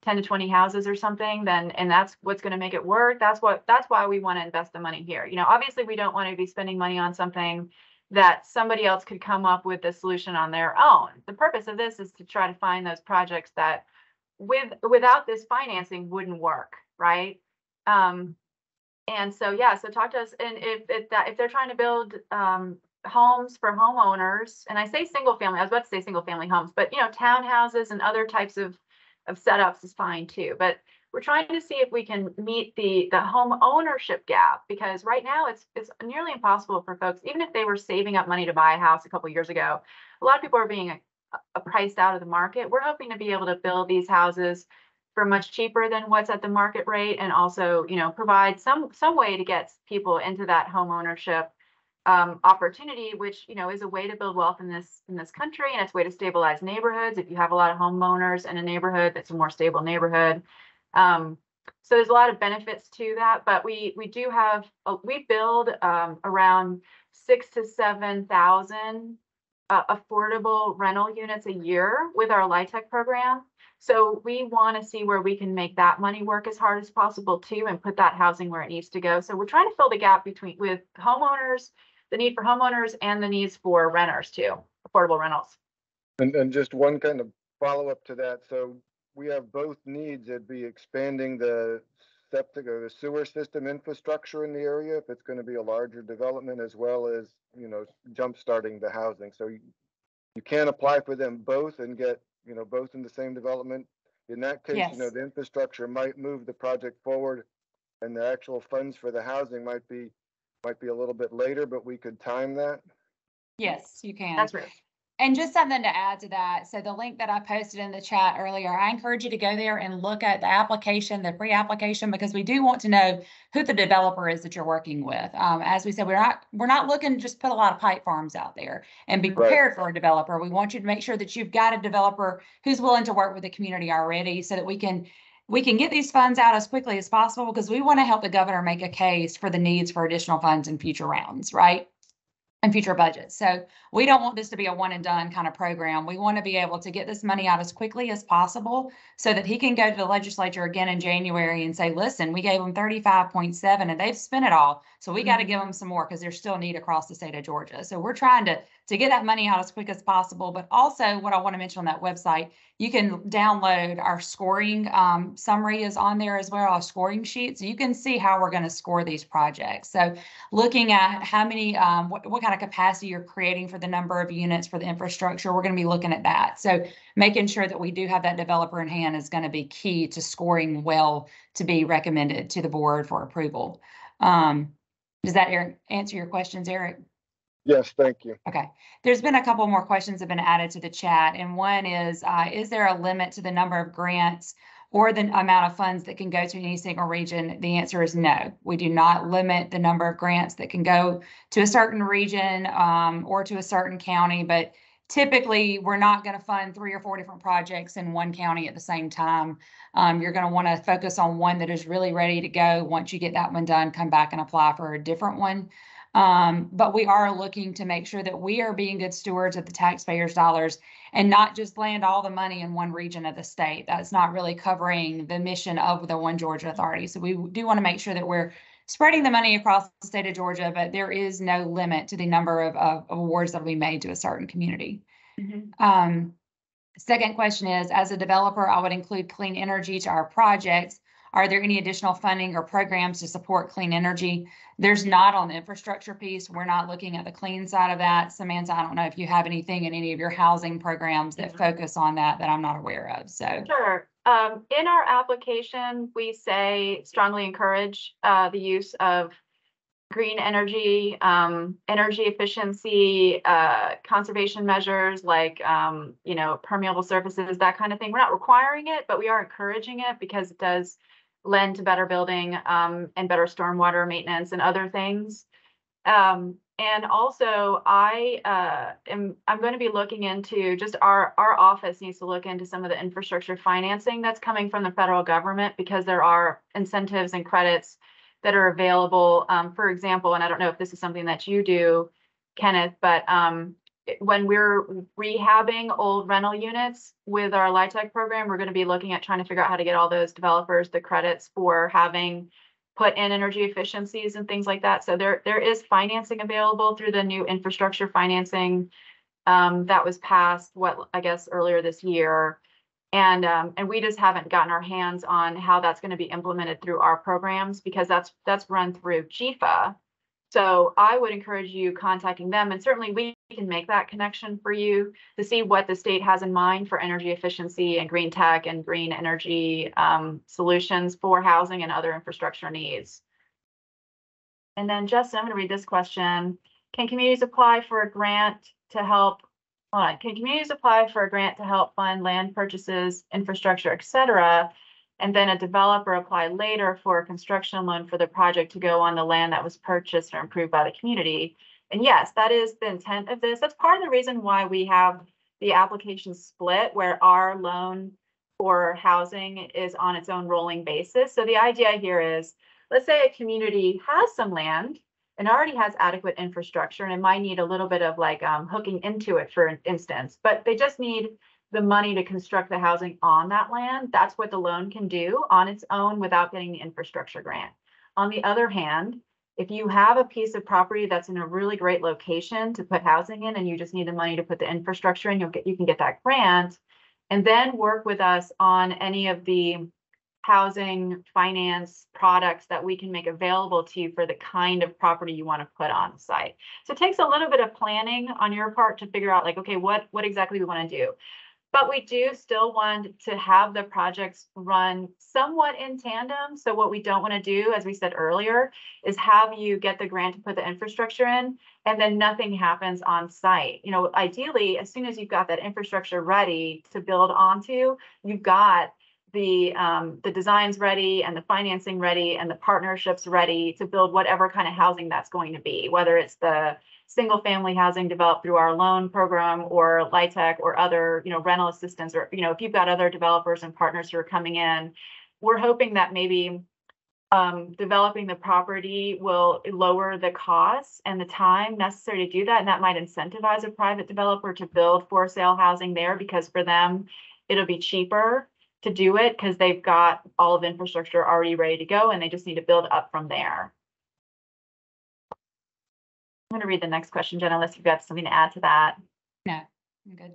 10 to 20 houses or something, and that's what's going to make it work. That's why we want to invest the money here. Obviously we don't want to be spending money on something that somebody else could come up with the solution on their own. The purpose of this is to try to find those projects that without this financing wouldn't work, right? And so, so talk to us. And if they're trying to build homes for homeowners, and I say single family, I was about to say single family homes, but townhouses and other types of setups is fine too. But we're trying to see if we can meet the home ownership gap, because right now it's nearly impossible for folks, even if they were saving up money to buy a house a couple of years ago. A lot of people are being priced out of the market. We're hoping to be able to build these houses for much cheaper than what's at the market rate, and also provide some way to get people into that home ownership opportunity, which is a way to build wealth in this country, and it's a way to stabilize neighborhoods. If you have a lot of homeowners in a neighborhood, that's a more stable neighborhood. So there's a lot of benefits to that, but we build around 6,000 to 7,000 affordable rental units a year with our LIHTC program. So we want to see where we can make that money work as hard as possible too, and put that housing where it needs to go. So we're trying to fill the gap with homeowners, the need for homeowners, and the needs for renters too, affordable rentals. And just one kind of follow up to that. So we have both needs. It'd be expanding the septic or the sewer system infrastructure in the area if it's going to be a larger development, as well as jump starting the housing. So you can't apply for them both and get both in the same development. In that case, yes. The infrastructure might move the project forward, and the actual funds for the housing might be a little bit later, but we could time that. Yes, you can. That's right. And just something to add to that. So the link that I posted in the chat earlier, I encourage you to go there and look at the application, the pre-application, because we do want to know who the developer is that you're working with. As we said, we're not looking to just put a lot of pipe farms out there and be prepared for a developer. We want you to make sure that you've got a developer who's willing to work with the community already, so that we can get these funds out as quickly as possible, because we want to help the governor make a case for the needs for additional funds in future rounds, right? And future budgets. So we don't want this to be a one and done kind of program. We want to be able to get this money out as quickly as possible, so that he can go to the legislature again in January and say, listen, we gave them 35.7 and they've spent it all. So we got to give them some more, because there's still need across the state of Georgia. So we're trying to to get that money out as quick as possible. But also what I want to mention on that website, you can download our scoring summary is on there as well, our scoring sheet. So you can see how we're going to score these projects. So looking at how many, what kind of capacity you're creating for the number of units for the infrastructure, we're going to be looking at that. So making sure that we do have that developer in hand is going to be key to scoring well to be recommended to the board for approval. Does that answer your questions, Eric? Yes, thank you. Okay, there's been a couple more questions have been added to the chat, and one is there a limit to the number of grants or the amount of funds that can go to any single region? The answer is no. We do not limit the number of grants that can go to a certain region or to a certain county, but typically we're not going to fund 3 or 4 different projects in one county at the same time. You're going to want to focus on one that is really ready to go. Once you get that one done, come back and apply for a different one. But we are looking to make sure that we are being good stewards of the taxpayers' dollars and not just land all the money in one region of the state. That's not really covering the mission of the One Georgia Authority. So we do want to make sure that we're spreading the money across the state of Georgia, but there is no limit to the number of awards that will be made to a certain community. Second question is, as a developer, I would include clean energy to our projects. Are there any additional funding or programs to support clean energy? There's not on the infrastructure piece. We're not looking at the clean side of that. Samantha, I don't know if you have anything in any of your housing programs that focus on that I'm not aware of. So sure. In our application, we say strongly encourage the use of green energy, energy efficiency, conservation measures like, permeable surfaces, that kind of thing. We're not requiring it, but we are encouraging it because it does lend to better building and better stormwater maintenance and other things. And also I'm going to be looking into just our office needs to look into some of the infrastructure financing that's coming from the federal government, because there are incentives and credits that are available. For example, and I don't know if this is something that you do, Kenneth, but when we're rehabbing old rental units with our LIHTC program, we're going to be looking at trying to figure out how to get all those developers the credits for having put in energy efficiencies and things like that. So there is financing available through the new infrastructure financing that was passed, earlier this year. And we just haven't gotten our hands on how that's going to be implemented through our programs, because that's run through GFA. So I would encourage you contacting them, and certainly we can make that connection for you to see what the state has in mind for energy efficiency and green tech and green energy solutions for housing and other infrastructure needs. And then Justin, I'm going to read this question. Can communities apply for a grant to help fund land purchases, infrastructure, etc., and then a developer apply later for a construction loan for the project to go on the land that was purchased or improved by the community? And yes, that is the intent of this. That's part of the reason why we have the application split, where our loan for housing is on its own rolling basis. So the idea here is, let's say a community has some land and already has adequate infrastructure, and it might need a little bit of hooking into it, for instance, but they just need the money to construct the housing on that land. That's what the loan can do on its own without getting the infrastructure grant. On the other hand, if you have a piece of property that's in a really great location to put housing in, and you just need the money to put the infrastructure in, you can get that grant, and then work with us on any of the housing finance products that we can make available to you for the kind of property you want to put on the site. So it takes a little bit of planning on your part to figure out okay, what exactly we want to do. But we do still want to have the projects run somewhat in tandem. So what we don't want to do, as we said earlier, is have you get the grant to put the infrastructure in and then nothing happens on site. Ideally, as soon as you've got that infrastructure ready to build onto, you've got the designs ready and the financing ready and the partnerships ready to build whatever kind of housing that's going to be, whether it's the single family housing developed through our loan program or LIHTC or other, rental assistance, or, if you've got other developers and partners who are coming in, we're hoping that maybe developing the property will lower the costs and the time necessary to do that. And that might incentivize a private developer to build for sale housing there, because for them, it'll be cheaper to do it because they've got all of the infrastructure already ready to go and they just need to build up from there. I'm going to read the next question, Jenna, unless you've got something to add to that. No, I'm good.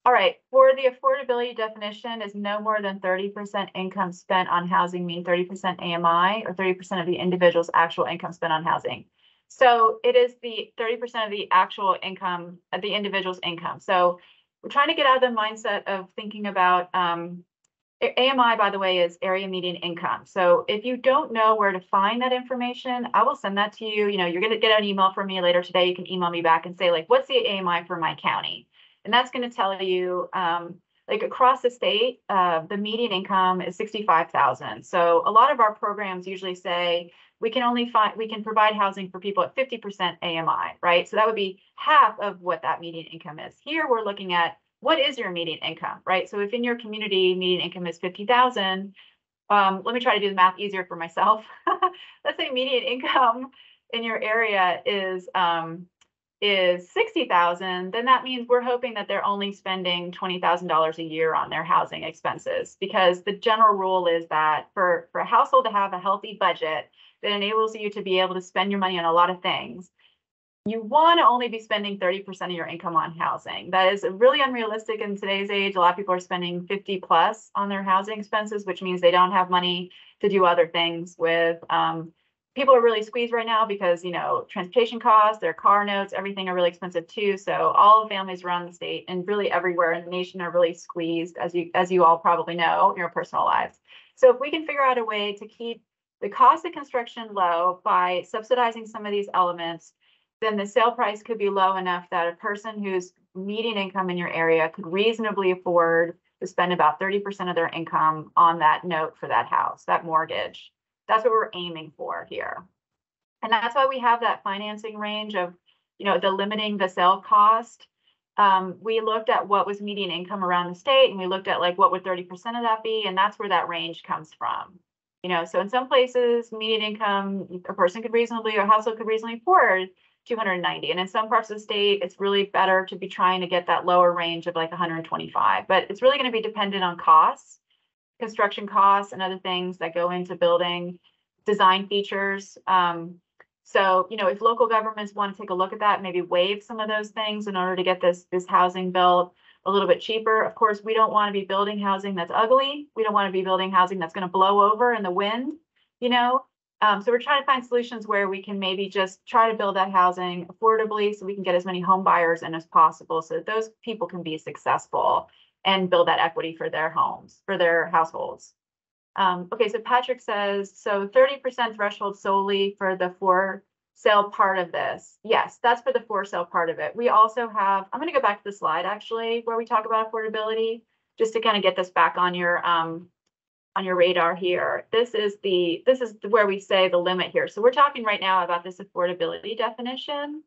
All right, for the affordability definition, is no more than 30% income spent on housing mean 30% AMI or 30% of the individual's actual income spent on housing? So it is the 30% of the actual income of the individual's income. So we're trying to get out of the mindset of thinking about AMI, by the way, is area median income. So if you don't know where to find that information, I will send that to you. You know, you're going to get an email from me later today. You can email me back and say, like, what's the AMI for my county? And that's going to tell you, like across the state, the median income is 65,000. So a lot of our programs usually say we can provide housing for people at 50% AMI, right? So that would be half of what that median income is. Here we're looking at what is your median income, right? So if in your community median income is 50,000, let me try to do the math easier for myself. Let's say median income in your area is 60,000, then that means we're hoping that they're only spending $20,000 a year on their housing expenses, because the general rule is that for a household to have a healthy budget that enables you to be able to spend your money on a lot of things, you want to only be spending 30% of your income on housing. That is really unrealistic in today's age. A lot of people are spending 50 plus on their housing expenses, which means they don't have money to do other things with. People are really squeezed right now because, you know, transportation costs, their car notes, everything are really expensive too. So all families around the state and really everywhere in the nation are really squeezed, as you all probably know in your personal lives. So if we can figure out a way to keep the cost of construction low by subsidizing some of these elements, then the sale price could be low enough that a person whose median income in your area could reasonably afford to spend about 30% of their income on that note for that house, that mortgage. That's what we're aiming for here. And that's why we have that financing range of, you know, the limiting the sale cost. We looked at what was median income around the state, and we looked at like what would 30% of that be, and that's where that range comes from. You know, so in some places, median income, a person could reasonably, or a household could reasonably afford 290. And in some parts of the state, it's really better to be trying to get that lower range of like 125. But it's really going to be dependent on costs, construction costs, and other things that go into building, design features. So, you know, if local governments want to take a look at that, maybe waive some of those things in order to get this housing built a little bit cheaper. Of course, we don't want to be building housing that's ugly. We don't want to be building housing that's going to blow over in the wind, you know. So we're trying to find solutions where we can maybe just try to build that housing affordably so we can get as many home buyers in as possible so that those people can be successful and build that equity for their homes, for their households. Okay, so Patrick says, so 30% threshold solely for the for sale part of this. Yes, that's for the for sale part of it. We also have, I'm going to go back to the slide actually, where we talk about affordability, just to kind of get this back on your radar here. This is where we say the limit here. So we're talking right now about this affordability definition.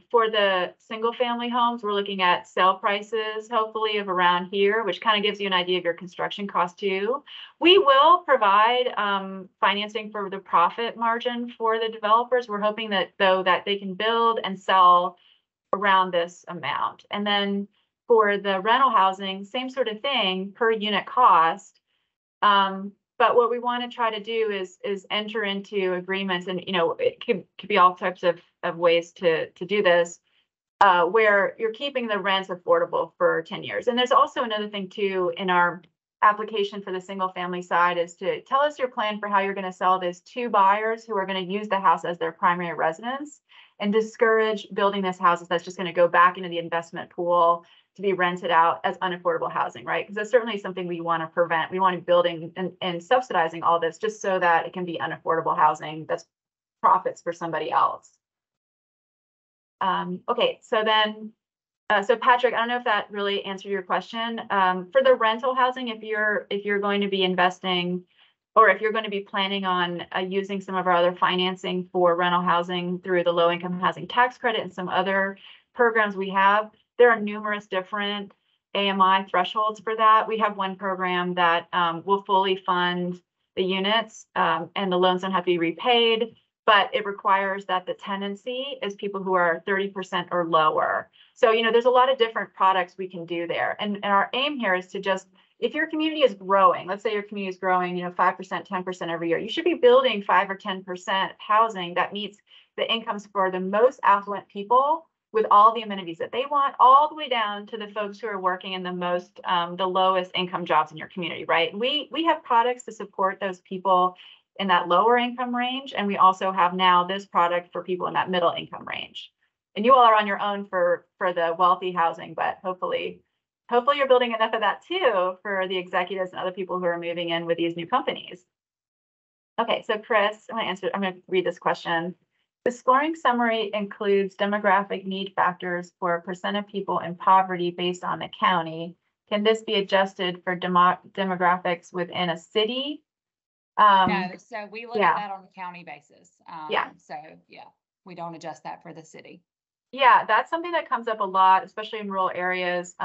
For the single family homes, we're looking at sale prices, hopefully of around here, which kind of gives you an idea of your construction cost too. We will provide financing for the profit margin for the developers. We're hoping that though that they can build and sell around this amount. And then for the rental housing, same sort of thing per unit cost. But what we want to try to do is enter into agreements, and you know, it could be all types of ways to do this, where you're keeping the rents affordable for 10 years. And there's also another thing too in our application for the single family side is to tell us your plan for how you're going to sell this to buyers who are going to use the house as their primary residence, and discourage building this houses that's just going to go back into the investment pool to be rented out as unaffordable housing, right? Because that's certainly something we want to prevent. We want to be building and subsidizing all this just so that it can be unaffordable housing that's profits for somebody else. Okay, so then, so Patrick, I don't know if that really answered your question. For the rental housing, if you're going to be investing, or if you're going to be planning on using some of our other financing for rental housing through the low income housing tax credit and some other programs we have, there are numerous different AMI thresholds for that. We have one program that will fully fund the units, and the loans don't have to be repaid, but it requires that the tenancy is people who are 30% or lower. So, you know, there's a lot of different products we can do there. And our aim here is to just if your community is growing, let's say your community is growing, 5%, 10% every year, you should be building 5 or 10% housing that meets the incomes for the most affluent people with all the amenities that they want, all the way down to the folks who are working in the lowest income jobs in your community, right? We have products to support those people in that lower income range. And we also have now this product for people in that middle income range. And you all are on your own for the wealthy housing, but hopefully you're building enough of that too for the executives and other people who are moving in with these new companies. Okay, so Chris, I'm going to read this question. The scoring summary includes demographic need factors for percent of people in poverty based on the county. Can this be adjusted for demographics within a city? No, so we look yeah. at that on a county basis. Yeah. So yeah, we don't adjust that for the city. Yeah, that's something that comes up a lot, especially in rural areas.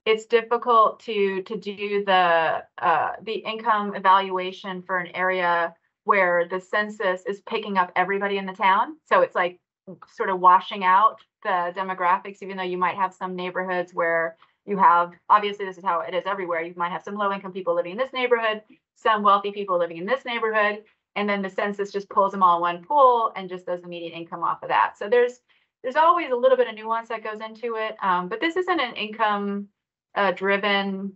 It's difficult to do the income evaluation for an area where the census is picking up everybody in the town. So it's like sort of washing out the demographics, even though you might have some neighborhoods where you have, obviously this is how it is everywhere. You might have some low income people living in this neighborhood, some wealthy people living in this neighborhood, and then the census just pulls them all in one pool and just does the median income off of that. So there's always a little bit of nuance that goes into it. But this isn't an income driven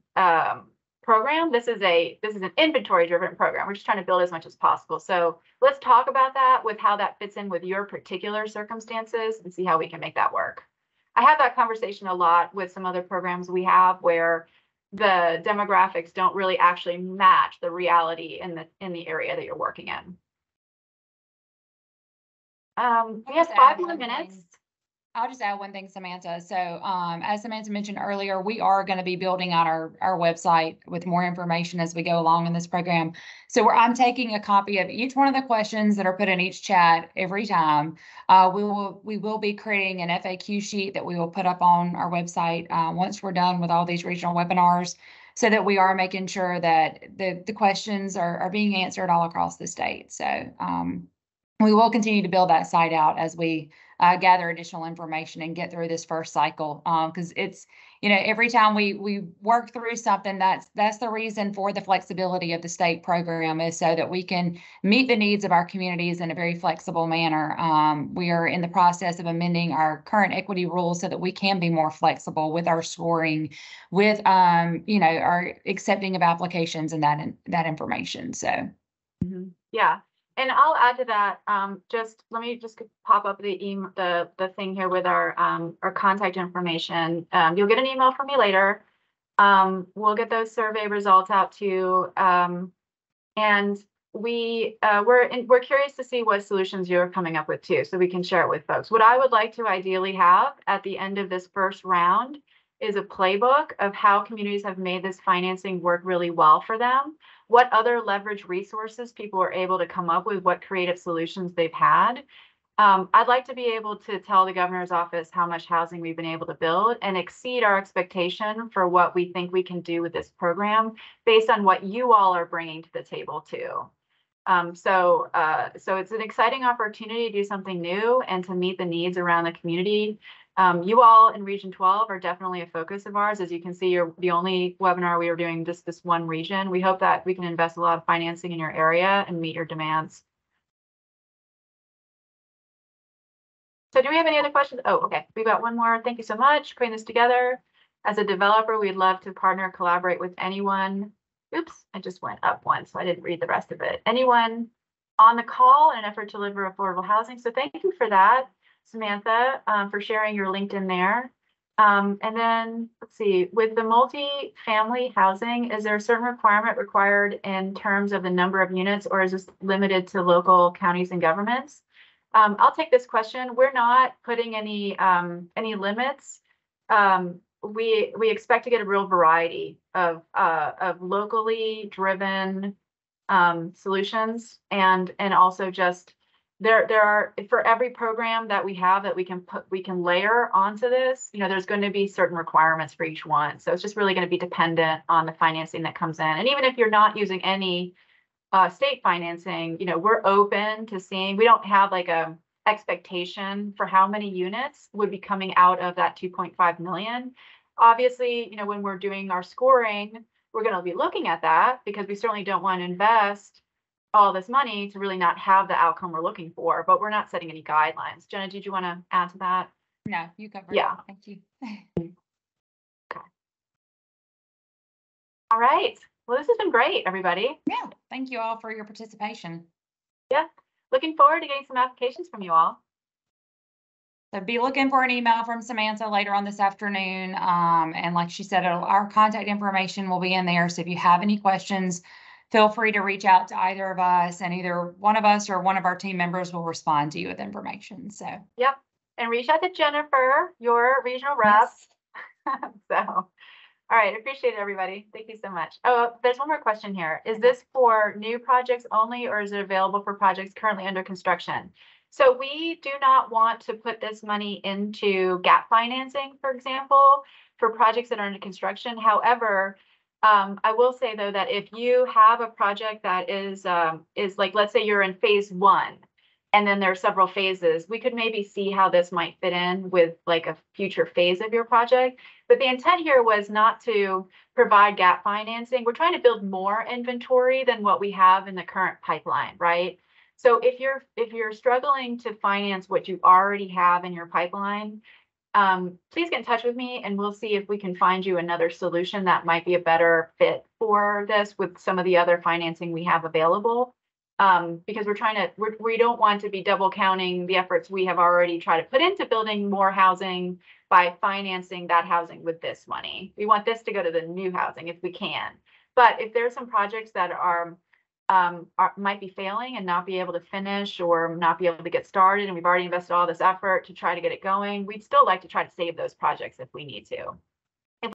program. This is an inventory driven program. We're just trying to build as much as possible. So let's talk about that with how that fits in with your particular circumstances and see how we can make that work. I have that conversation a lot with some other programs we have where the demographics don't really actually match the reality in the area that you're working in. We have 5 more minutes. I'll just add one thing, Samantha. So as Samantha mentioned earlier, we are going to be building out our website with more information as we go along in this program. So I'm taking a copy of each one of the questions that are put in each chat every time. We will be creating an FAQ sheet that we will put up on our website once we're done with all these regional webinars, so that we are making sure that the questions are being answered all across the state. So we will continue to build that site out as we gather additional information and get through this first cycle, because it's, every time we work through something, that's the reason for the flexibility of the state program, is so that we can meet the needs of our communities in a very flexible manner. We are in the process of amending our current equity rules so that we can be more flexible with our scoring, with our accepting of applications and that information. So yeah. And I'll add to that. Let me pop up the thing here with our contact information. You'll get an email from me later. We'll get those survey results out to you, and we're curious to see what solutions you're coming up with too, so we can share it with folks. What I would like to ideally have at the end of this first round is a playbook of how communities have made this financing work really well for them, what other leverage resources people are able to come up with, what creative solutions they've had. I'd like to be able to tell the governor's office how much housing we've been able to build and exceed our expectation for what we think we can do with this program based on what you all are bringing to the table too. So it's an exciting opportunity to do something new and to meet the needs around the community. You all in Region 12 are definitely a focus of ours. As you can see, you're the only webinar we are doing just this one region. We hope that we can invest a lot of financing in your area and meet your demands. So do we have any other questions? Oh, okay. We've got one more. Thank you so much for putting this together. As a developer, we'd love to partner, collaborate with anyone. Oops, I just went up one, so I didn't read the rest of it. Anyone on the call in an effort to deliver affordable housing. So thank you for that, Samantha, for sharing your LinkedIn there. And then let's see, with the multi-family housing, is there a certain requirement required in terms of the number of units, or is this limited to local counties and governments? I'll take this question. We're not putting any limits. We expect to get a real variety of locally driven solutions, and also just there are, for every program that we have that we can layer onto this, there's going to be certain requirements for each one. So it's just really going to be dependent on the financing that comes in. And even if you're not using any state financing, we're open to seeing. We don't have like a expectation for how many units would be coming out of that 2.5 million. Obviously, when we're doing our scoring, we're going to be looking at that because we certainly don't want to invest all this money to really not have the outcome we're looking for, but we're not setting any guidelines. Jenna, did you want to add to that? No, you covered Yeah. it. Thank you. All right. Well, this has been great, everybody. Yeah, thank you all for your participation. Looking forward to getting some applications from you all. So be looking for an email from Samantha later on this afternoon. And like she said, our contact information will be in there. So if you have any questions, feel free to reach out to either of us, and either one of us or one of our team members will respond to you with information. So Yep. And reach out to Jennifer, your regional rep. So, all right. Appreciate it, everybody. Thank you so much. Oh, there's one more question here. Is this for new projects only, or is it available for projects currently under construction? So we do not want to put this money into gap financing, for example, for projects that are under construction. However, I will say though that if you have a project that is like, let's say you're in phase 1, and then there are several phases, we could maybe see how this might fit in with like a future phase of your project. But the intent here was not to provide gap financing. We're trying to build more inventory than what we have in the current pipeline, right? So if you're struggling to finance what you already have in your pipeline, please get in touch with me and we'll see if we can find you another solution that might be a better fit for this with some of the other financing we have available. Because we don't want to be double counting the efforts we have already tried to put into building more housing by financing that housing with this money. We want this to go to the new housing if we can. But if there's some projects that might be failing and not be able to finish or not be able to get started, and we've already invested all this effort to try to get it going, we'd still like to try to save those projects if we need to.